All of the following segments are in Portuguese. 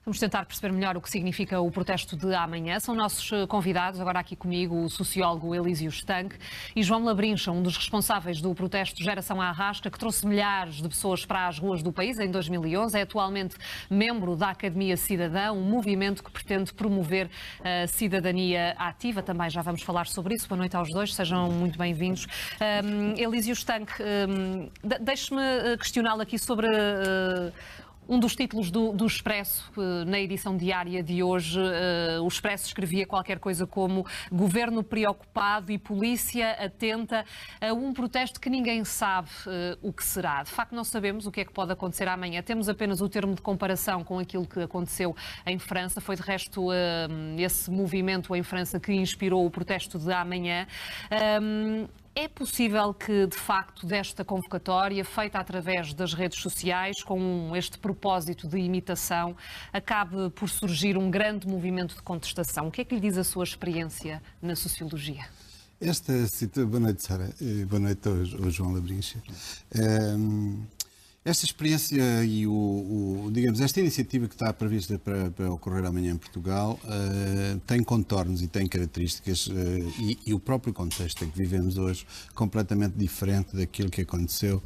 Vamos tentar perceber melhor o que significa o protesto de amanhã. São nossos convidados, agora aqui comigo, o sociólogo Elísio Estanque e João Labrincha, um dos responsáveis do protesto Geração à Arrasca, que trouxe milhares de pessoas para as ruas do país em 2011. É atualmente membro da Academia Cidadã, um movimento que pretende promover a cidadania ativa. Também já vamos falar sobre isso. Boa noite aos dois, sejam muito bem-vindos. Elísio Estanque, deixe-me questioná-lo aqui sobre um dos títulos do Expresso, na edição diária de hoje. O Expresso escrevia qualquer coisa como governo preocupado e polícia atenta a um protesto que ninguém sabe o que será. De facto, não sabemos o que é que pode acontecer amanhã. Temos apenas o termo de comparação com aquilo que aconteceu em França. Foi, de resto, esse movimento em França que inspirou o protesto de amanhã. É possível que, de facto, desta convocatória, feita através das redes sociais, com este propósito de imitação, acabe por surgir um grande movimento de contestação? O que é que lhe diz a sua experiência na sociologia? Boa noite, Sara, e boa noite ao João Labrincha. Esta experiência e digamos, esta iniciativa que está prevista para ocorrer amanhã em Portugal tem contornos e tem características e o próprio contexto em que vivemos hoje completamente diferente daquilo que aconteceu,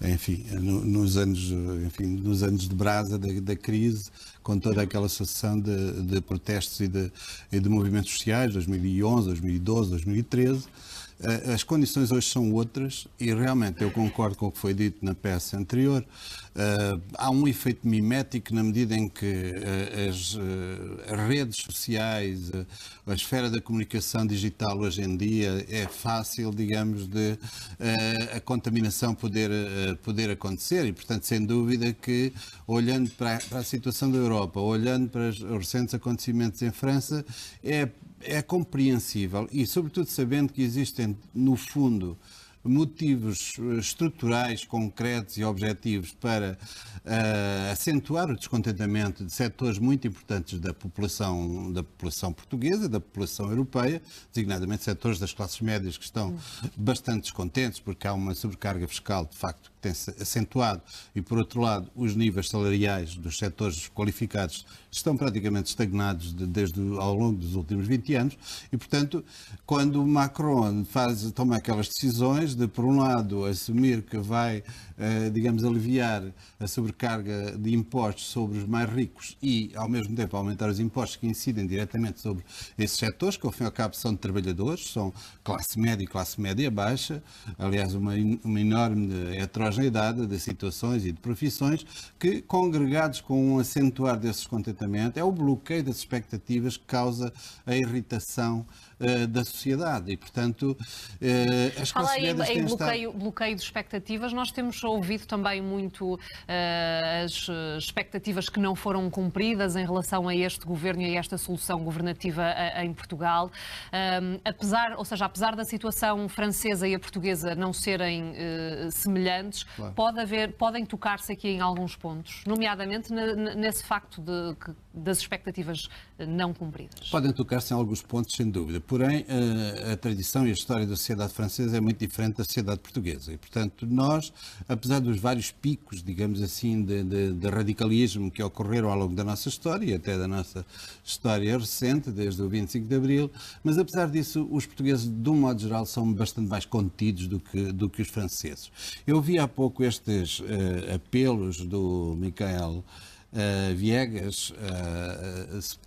enfim, nos anos de brasa da crise, com toda aquela sucessão de protestos e de movimentos sociais, 2011, 2012, 2013. As condições hoje são outras e realmente eu concordo com o que foi dito na peça anterior. Há um efeito mimético na medida em que as redes sociais, a esfera da comunicação digital hoje em dia é fácil, digamos, de a contaminação poder acontecer e, portanto, sem dúvida que, olhando para a situação da Europa, olhando para os recentes acontecimentos em França, é compreensível e, sobretudo, sabendo que existem, no fundo, motivos estruturais, concretos e objetivos para acentuar o descontentamento de setores muito importantes da população portuguesa, da população europeia, designadamente setores das classes médias que estão bastante descontentes porque há uma sobrecarga fiscal, de facto, que tem-se acentuado e, por outro lado, os níveis salariais dos setores qualificados estão praticamente estagnados ao longo dos últimos 20 anos e, portanto, quando Macron toma aquelas decisões de, por um lado, assumir que vai, digamos, aliviar a sobrecarga de impostos sobre os mais ricos e, ao mesmo tempo, aumentar os impostos que incidem diretamente sobre esses setores, que, ao fim e ao cabo, são de trabalhadores, são classe média e classe média baixa, aliás, uma enorme heterogeneidade de situações e de profissões que, congregados com um acentuar desse descontentamento, é o bloqueio das expectativas que causa a irritação da sociedade e, portanto, as classes médias têm bloqueio de expectativas. Nós temos ouvido também muito as expectativas que não foram cumpridas em relação a este governo e a esta solução governativa em Portugal. Apesar da situação francesa e a portuguesa não serem semelhantes, claro, podem tocar-se aqui em alguns pontos, nomeadamente nesse facto das expectativas não cumpridas. Podem tocar-se em alguns pontos, sem dúvida. Porém, a tradição e a história da sociedade francesa é muito diferente da sociedade portuguesa. E, portanto, nós, apesar dos vários picos, digamos assim, de radicalismo que ocorreram ao longo da nossa história e até da nossa história recente, desde o 25 de Abril, mas, apesar disso, os portugueses, de um modo geral, são bastante mais contidos do que os franceses. Eu vi há pouco estes apelos do Michael Viegas,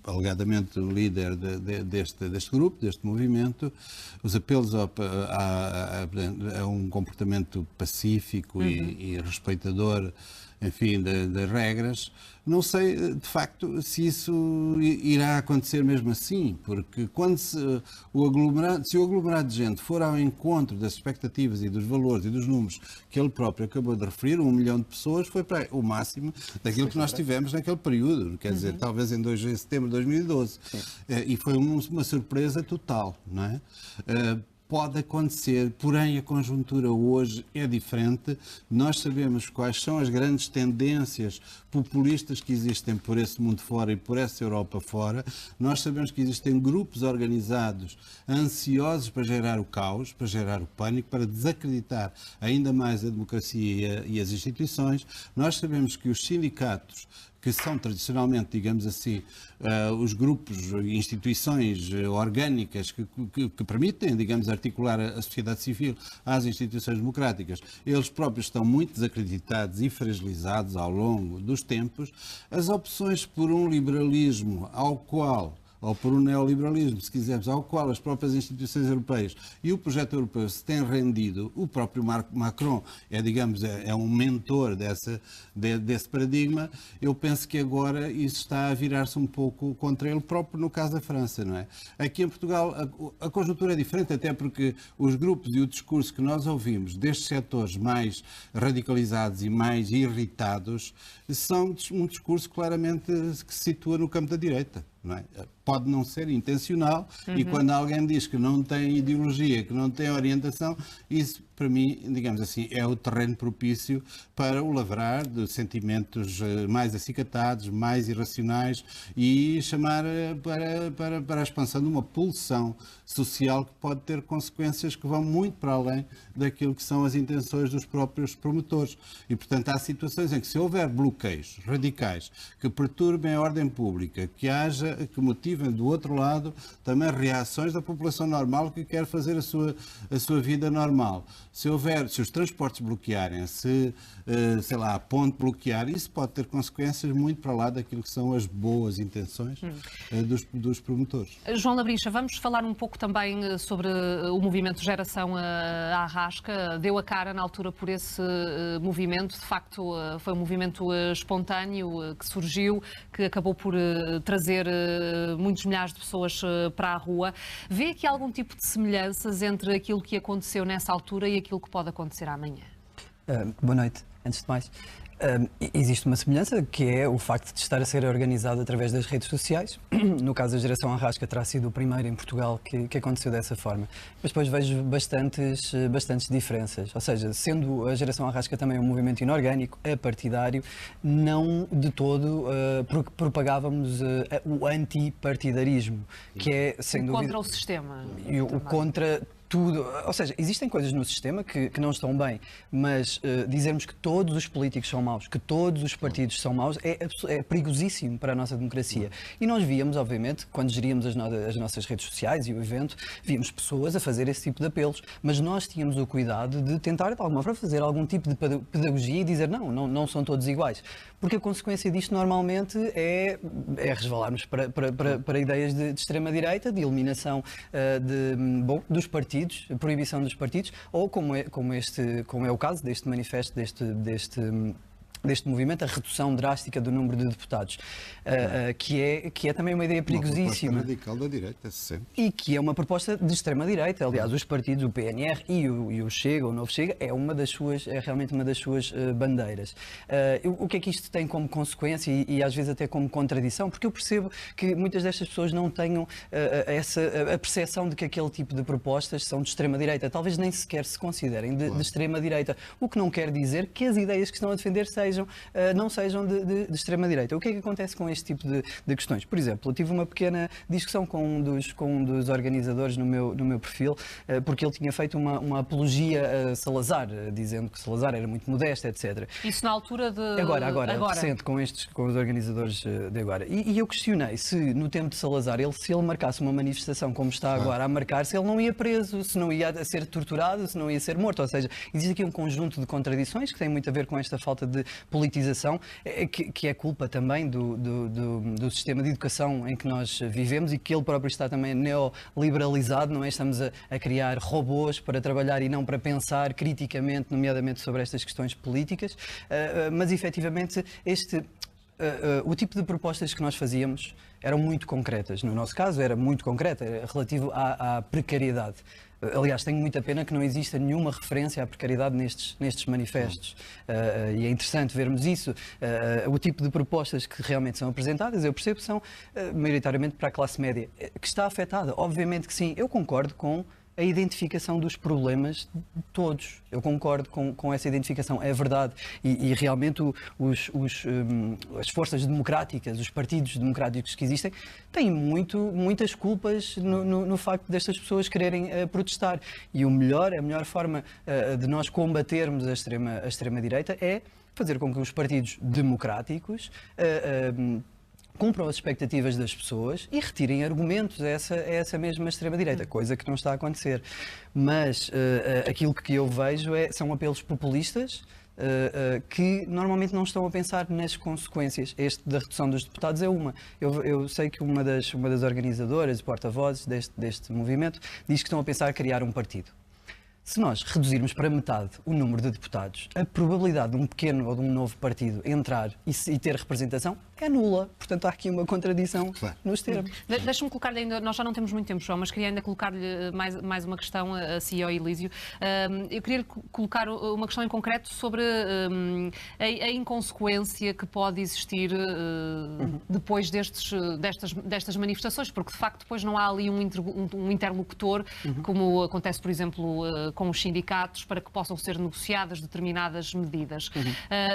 alegadamente o líder deste grupo, deste movimento, os apelos a um comportamento pacífico e respeitador, enfim, das regras. Não sei, de facto, se isso irá acontecer mesmo assim, porque quando se o aglomerado de gente for ao encontro das expectativas e dos valores e dos números que ele próprio acabou de referir, 1 milhão de pessoas foi para o máximo daquilo que nós tivemos naquele período, quer dizer, talvez em setembro de 2012. E foi uma surpresa total, não é? Pode acontecer, porém a conjuntura hoje é diferente. Nós sabemos quais são as grandes tendências populistas que existem por esse mundo fora e por essa Europa fora. Nós sabemos que existem grupos organizados ansiosos para gerar o caos, para gerar o pânico, para desacreditar ainda mais a democracia e as instituições. Nós sabemos que os sindicatos que são tradicionalmente, digamos assim, os grupos, instituições orgânicas que permitem, digamos, articular a sociedade civil às instituições democráticas, eles próprios estão muito desacreditados e fragilizados ao longo dos tempos. As opções por um liberalismo ao qual, ou por um neoliberalismo, se quisermos, ao qual as próprias instituições europeias e o projeto europeu se têm rendido, o próprio Macron digamos, um mentor desse paradigma. Eu penso que agora isso está a virar-se um pouco contra ele próprio, no caso da França, não é? Aqui em Portugal a conjuntura é diferente, até porque os grupos e o discurso que nós ouvimos destes setores mais radicalizados e mais irritados são um discurso claramente que se situa no campo da direita. Não é? Pode não ser intencional, e quando alguém diz que não tem ideologia, que não tem orientação, isso, para mim, digamos assim, é o terreno propício para o lavrar de sentimentos mais acicatados, mais irracionais, e chamar para a expansão de uma pulsão social que pode ter consequências que vão muito para além daquilo que são as intenções dos próprios promotores. E, portanto, há situações em que, se houver bloqueios radicais que perturbem a ordem pública, que motivem do outro lado também reações da população normal que quer fazer a sua vida normal. Se os transportes bloquearem, sei lá, a ponte bloquear, isso pode ter consequências muito para lá daquilo que são as boas intenções dos promotores. João Labrincha, vamos falar um pouco também sobre o movimento Geração Arrasca. Deu a cara na altura por esse movimento. De facto, foi um movimento espontâneo que surgiu, que acabou por trazer muitos milhares de pessoas para a rua. Vê aqui algum tipo de semelhanças entre aquilo que aconteceu nessa altura e aquilo que pode acontecer amanhã? Boa noite, antes de mais. Existe uma semelhança, que é o facto de estar a ser organizado através das redes sociais. No caso, a Geração Arrasca terá sido o primeiro em Portugal que aconteceu dessa forma. Mas depois vejo bastantes diferenças. Ou seja, sendo a Geração Arrasca também um movimento inorgânico, apartidário, não de todo propagávamos o antipartidarismo, que é, sem dúvida... Contra o sistema. E o contra... tudo, ou seja, existem coisas no sistema que não estão bem, mas dizermos que todos os políticos são maus, que todos os partidos são maus, é perigosíssimo para a nossa democracia. E nós víamos, obviamente, quando geríamos as nossas redes sociais e o evento, víamos pessoas a fazer esse tipo de apelos, mas nós tínhamos o cuidado de tentar, de alguma forma, fazer algum tipo de pedagogia e dizer não são todos iguais. Porque a consequência disto normalmente é resvalarmos para ideias de extrema-direita, de eliminação dos partidos, a proibição dos partidos, ou como é o caso deste manifesto, deste movimento, a redução drástica do número de deputados, que é também uma ideia perigosíssima. Uma proposta radical da direita, sempre. E que é uma proposta de extrema-direita. Aliás, os partidos, o PNR e o Chega, o Novo Chega, é realmente uma das suas bandeiras. O que é que isto tem como consequência e às vezes até como contradição? Porque eu percebo que muitas destas pessoas não tenham a percepção de que aquele tipo de propostas são de extrema-direita. Talvez nem sequer se considerem de extrema-direita. O que não quer dizer que as ideias que estão a defender não sejam de extrema-direita. O que é que acontece com este tipo de questões? Por exemplo, eu tive uma pequena discussão com um dos organizadores no meu perfil, porque ele tinha feito uma apologia a Salazar, dizendo que Salazar era muito modesto, etc. Isso na altura de... Agora. Recente, com os organizadores de agora. E eu questionei se, no tempo de Salazar, se ele marcasse uma manifestação como está agora a marcar, se ele não ia preso, se não ia ser torturado, se não ia ser morto. Ou seja, existe aqui um conjunto de contradições que tem muito a ver com esta falta de politização, que é culpa também do sistema de educação em que nós vivemos e que ele próprio está também neoliberalizado, não é? Estamos a criar robôs para trabalhar e não para pensar criticamente, nomeadamente sobre estas questões políticas, mas efetivamente o tipo de propostas que nós fazíamos eram muito concretas. No nosso caso era muito concreta, era relativo à precariedade. Aliás, tenho muita pena que não exista nenhuma referência à precariedade nestes manifestos. E é interessante vermos isso. O tipo de propostas que realmente são apresentadas, eu percebo, são maioritariamente para a classe média, que está afetada. Obviamente que sim, eu concordo com a identificação dos problemas de todos. Eu concordo com essa identificação, é verdade. E realmente as forças democráticas, os partidos democráticos que existem, têm muitas culpas no facto destas pessoas quererem protestar. E a melhor forma de nós combatermos a extrema-direita é fazer com que os partidos democráticos cumpram as expectativas das pessoas e retirem argumentos a essa mesma extrema-direita, coisa que não está a acontecer. Mas aquilo que eu vejo são apelos populistas que normalmente não estão a pensar nas consequências. Este da redução dos deputados é uma. Eu sei que uma das organizadoras e porta-vozes deste movimento diz que estão a pensar em criar um partido. Se nós reduzirmos para metade o número de deputados, a probabilidade de um pequeno ou de um novo partido entrar e ter representação é nula. Portanto, há aqui uma contradição nos termos. Deixa-me colocar-lhe ainda, nós já não temos muito tempo, João, mas queria ainda colocar-lhe mais uma questão a si, ao Elísio. Eu queria colocar uma questão em concreto sobre a inconsequência que pode existir depois destas manifestações, porque de facto depois não há ali um interlocutor, como acontece, por exemplo, com os sindicatos, para que possam ser negociadas determinadas medidas.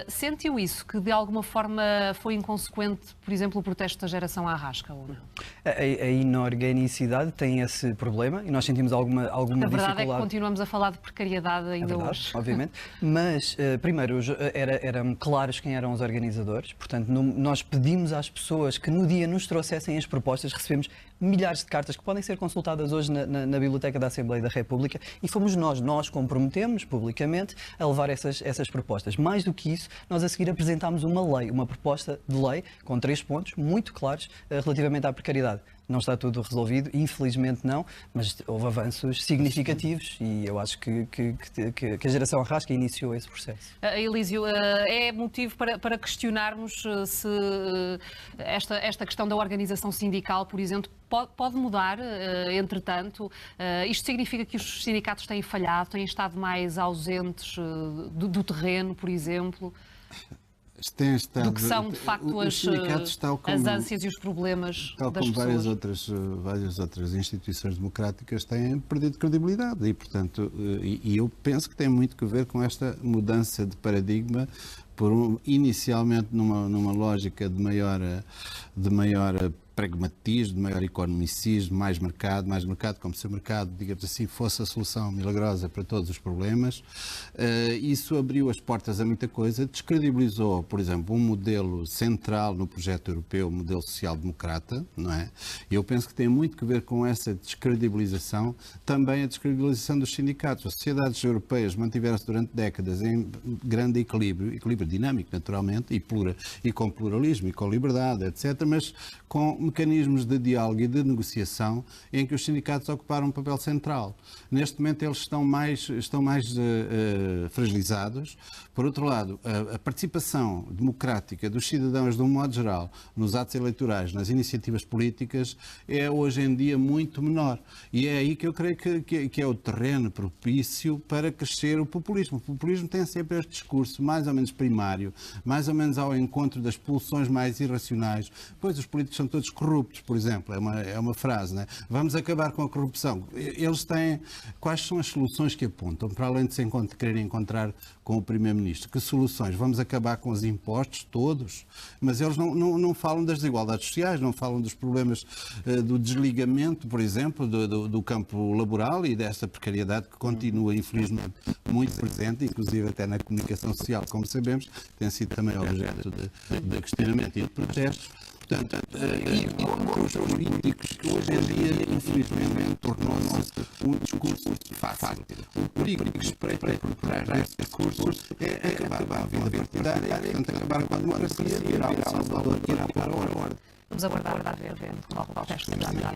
Sentiu isso, que de alguma forma foi inconsequente, por exemplo, o protesto da geração Arrasca, ou não? A inorganicidade tem esse problema e nós sentimos alguma dificuldade. A verdade é que continuamos a falar de precariedade ainda hoje. Obviamente, mas primeiro eram claros quem eram os organizadores, portanto nós pedimos às pessoas que no dia nos trouxessem as propostas, recebemos milhares de cartas que podem ser consultadas hoje na Biblioteca da Assembleia da República e fomos nós comprometemos publicamente a levar essas propostas. Mais do que isso, nós a seguir apresentámos uma proposta de lei com 3 pontos muito claros relativamente à precariedade. Não está tudo resolvido, infelizmente não, mas houve avanços significativos e eu acho que a geração Arrasca iniciou esse processo. Elísio, é motivo para questionarmos se esta questão da organização sindical, por exemplo, pode mudar, entretanto? Isto significa que os sindicatos têm falhado, têm estado mais ausentes do terreno, por exemplo? Do que são, de facto, as ânsias e os problemas tal das como pessoas. várias outras instituições democráticas têm perdido credibilidade e, portanto, eu penso que tem muito a ver com esta mudança de paradigma inicialmente numa lógica de maior pragmatismo, de maior economicismo, mais mercado, como se o mercado, digamos assim, fosse a solução milagrosa para todos os problemas. Isso abriu as portas a muita coisa, descredibilizou, por exemplo, um modelo central no projeto europeu, o modelo social-democrata, não é? E eu penso que tem muito a ver com essa descredibilização, também a descredibilização dos sindicatos. As sociedades europeias mantiveram-se durante décadas em grande equilíbrio dinâmico, naturalmente, e com pluralismo, e com liberdade, etc., mas com mecanismos de diálogo e de negociação em que os sindicatos ocuparam um papel central. Neste momento eles estão mais fragilizados. Por outro lado, a participação democrática dos cidadãos, de um modo geral, nos atos eleitorais, nas iniciativas políticas, é hoje em dia muito menor. E é aí que eu creio que é o terreno propício para crescer o populismo. O populismo tem sempre este discurso mais ou menos primário, mais ou menos ao encontro das pulsões mais irracionais. Pois os políticos são todos corruptos, por exemplo, é uma frase, não é? Vamos acabar com a corrupção. Eles têm... Quais são as soluções que apontam, para além de quererem encontrar com o Primeiro-Ministro? Que soluções? Vamos acabar com os impostos todos? Mas eles não falam das desigualdades sociais, não falam dos problemas do desligamento, por exemplo, do campo laboral e desta precariedade que continua, infelizmente, muito presente, inclusive até na comunicação social, como sabemos, tem sido também objeto de questionamento e de protestos. Portanto, e outros políticos que hoje em dia, infelizmente, tornou-se um discurso fácil. O perigo que espreita por trás desse discurso é acabar com a vida partidária, portanto, acabar com a democracia, virar o Salvador, tirar para a ordem. Vamos aguardar a ver como o protesto da manhã.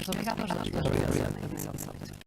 Obrigado.